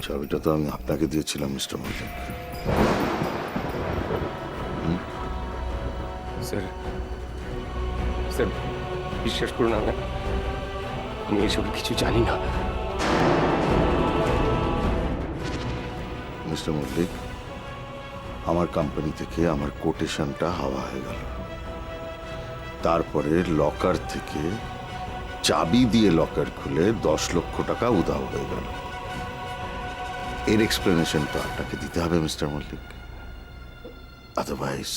চাবিটা তো আমি আপনাকে দিয়েছিলাম মিস্টার মল্লিক। স্যার স্যার বিশ্বাস করুন, আমি এসব কিছু জানি না। মিস্টার মল্লিক, আমার কোম্পানি থেকে আমার কোটেশনটা হাওয়া হয়ে গেল। তারপরে লকার থেকে চাবি দিয়ে লকার খুলে 10 লক্ষ টাকা উধাও হয়ে গেল। এর এক্সপ্লেনেশন তো আপনাকে দিতে হবে মিস্টার মল্লিক, আদারওয়াইজ।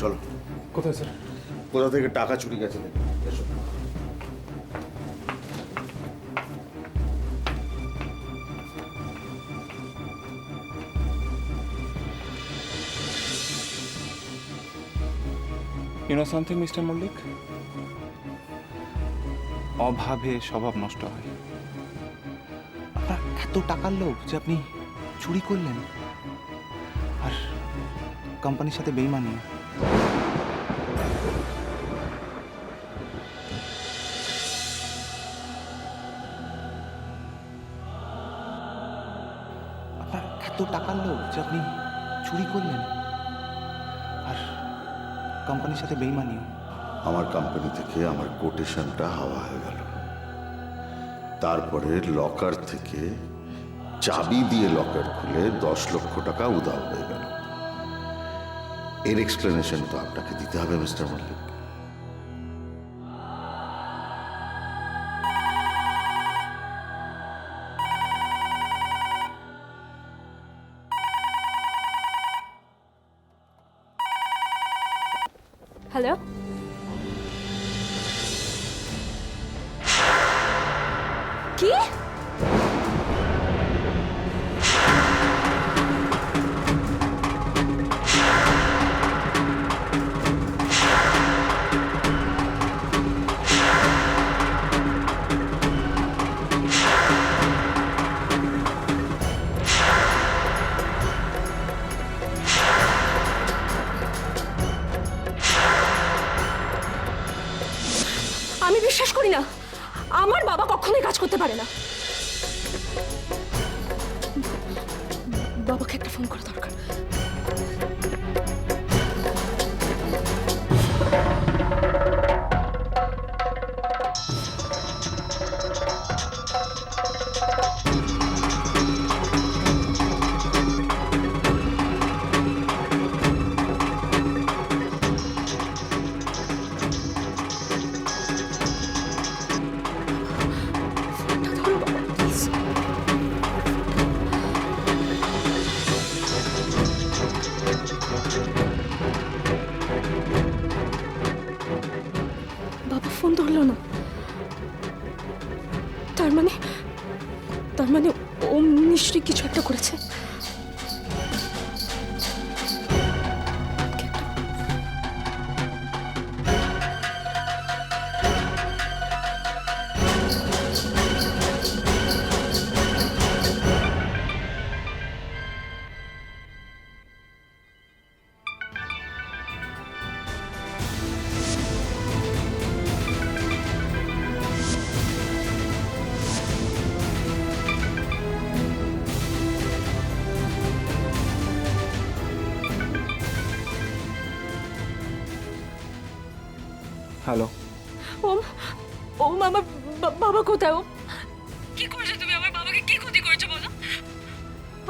চলো। কোথায় স্যার? কোথা থেকে টাকা চুরি গেছে দেখুন। এসো। You know something, Mr. Mallick? অভাবে স্বভাব নষ্ট হয়। আপনার এত টাকার লোভ যে আপনি চুরি করলেন আর কোম্পানির সাথে বেইমানি। আপনার এত টাকার লোভ যে আপনি চুরি করলেন আর কোম্পানির সাথে বেইমানি। আমার কোম্পানি থেকে আমার কোটেশনটা হাওয়া হয়ে গেল। তারপরে লকার থেকে চাবি দিয়ে লকার খুলে 10 লক্ষ টাকা উধাও হয়ে গেল। এর এক্সপ্লেনেশন তো আপনাকে দিতে হবে মিস্টার মল্লিক। হ্যালো, কি? আমি বিশ্বাস করি না, আমার বাবা কখনোই কাজ করতে পারে না। বাবাকে একটা ফোন করা দরকার। ফোনটা ধরো বাবা, প্লিজ। বাবা ফোন ধরলো না। তার মানে ওম নিশ্চয়ই কিছু একটা করেছে। হ্যালো, ওম ওম আমার বাবা কোথায়? ওম কি করেছো তুমি? আমার বাবাকে কি ক্ষতি করেছো বলো?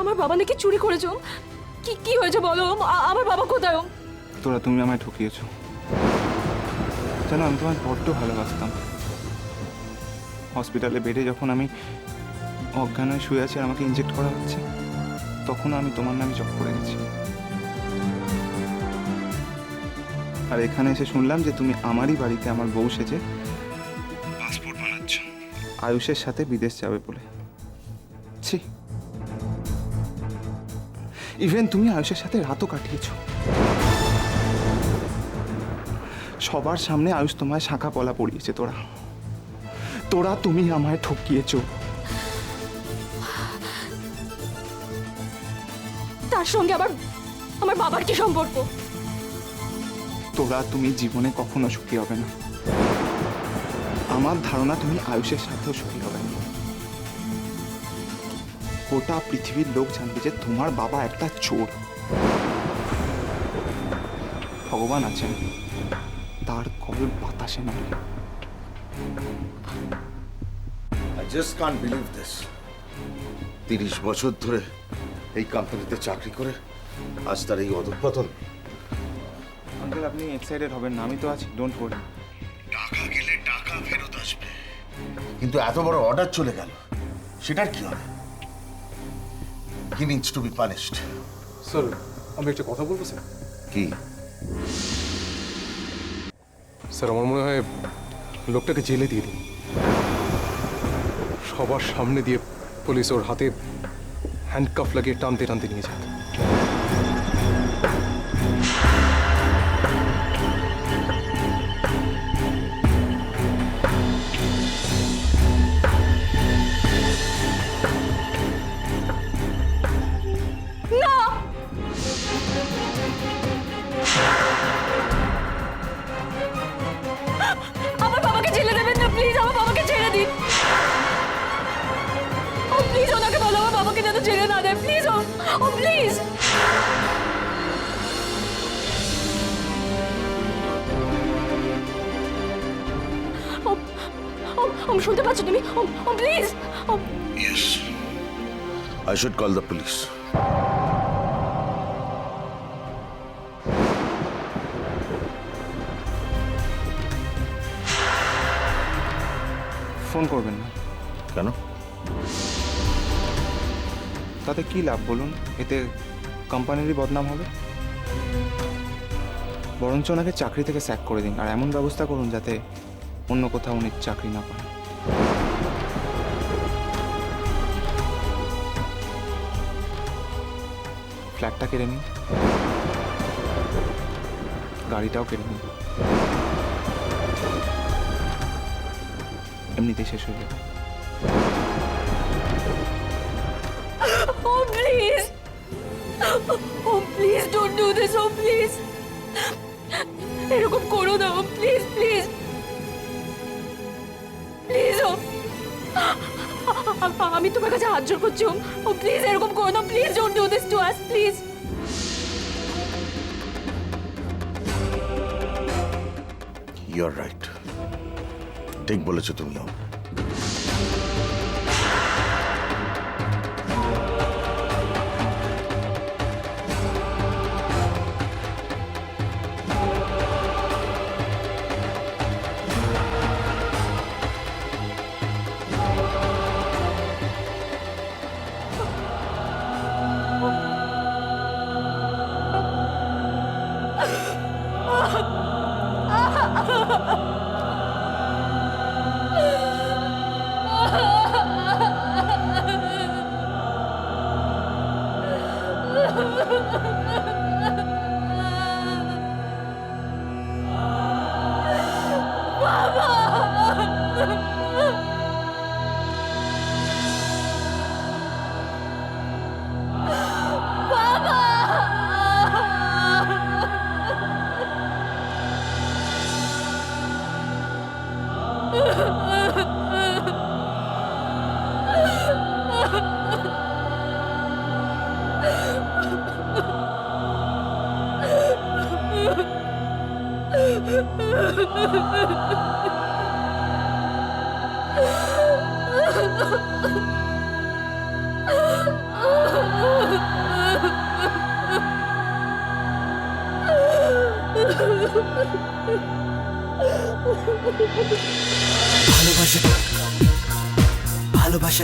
আমার বাবা নাকি চুরি করেছো। ওম কি হয়েছে বলো? ওম আমার বাবা কোথায়? ওম তুমি আমায় ঠকিয়েছো। জানো, আমি তোমায় বড্ড ভালোবাসতাম। হসপিটালে বেডে যখন আমি অজ্ঞান হয়ে শুয়ে আছি আর আমাকে ইনজেক্ট করা হচ্ছে, তখন আমি তোমার নামে জব করে গেছি। আর এখানে এসে শুনলাম যে তুমি আমারই বাড়িতে আমার বউ সেজে পাসপোর্ট বানাচ্ছ আয়ুষের সাথে বিদেশ যাবে বলে। ছি, ইভেন তুমি আয়ুষের সাথে রাতও কাটিয়েছ। সবার সামনে আয়ুষ তোমায় শাঁখা পলা পরিয়েছে। তুমি আমায় ঠকিয়েছ। তার সঙ্গে আমার বাবার কি সম্পর্ক? তুমি জীবনে কখনো সুখী হবে না। আমার ধারণা তুমি আয়ুষের সাথেও সুখী হবে না। গোটা পৃথিবীর লোক জানবে যে তোমার বাবা একটা চোর। ভগবান আছেন, তার কল বাতাসে নামে। I just can't believe this. 30 বছর ধরে এই কোম্পানিতে চাকরি করে আজ তার এই অধঃপতন। আঙ্কেল আপনি এক্সাইটেড হবেন না, আমি তো আছি, ডোন্ট ওয়ারি। টাকা গেলে টাকা ফেরত আসবে, কিন্তু এত বড় অর্ডার চলে গেল, সেটার কি হবে? He needs to be punished. Sir আমি একটা কথা বলবো স্যার? কি? স্যার আমার মনে হয় লোকটাকে জেলে দিয়ে দিন। সবার সামনে দিয়ে পুলিশ ওর হাতে হ্যান্ডকাফ লাগিয়ে টানতে টানতে নিয়ে যায়। আমার বাবাকে জেলে দেবেন না প্লিজ, আমার বাবাকে ছেড়ে দিন। ও প্লিজ ওনাকে বলো আমার বাবাকে যেন ছেড়ে না দেয়, প্লিজ। O please. আমি শুনতে পাচ্ছ তুমি? Oh please. Yes. I should call the police. ফোন করবেন না। কেন? তাতে কি লাভ বলুন? এতে কোম্পানিরই বদনাম হবে। বরঞ্চ ওনাকে চাকরি থেকে স্যাক করে দিন, আর এমন ব্যবস্থা করুন যাতে অন্য কোথাও উনি চাকরি না পান। ফ্ল্যাটটা কেড়ে নিন, গাড়িটাও কেড়ে নিন, এমনিতেই শেষ হয়ে যাবে। Oh, please. Oh, please don't do this. Oh, please. এরকম করো না। Oh, please, please. Please, oh. আমি তোমার কাছে হাত জোড় করছি। Oh, please, এরকম করো না। Please don't do this to us, please. You're right. ঠিক বলেছো তুমিও। ভালোবাসা ভালোবাসা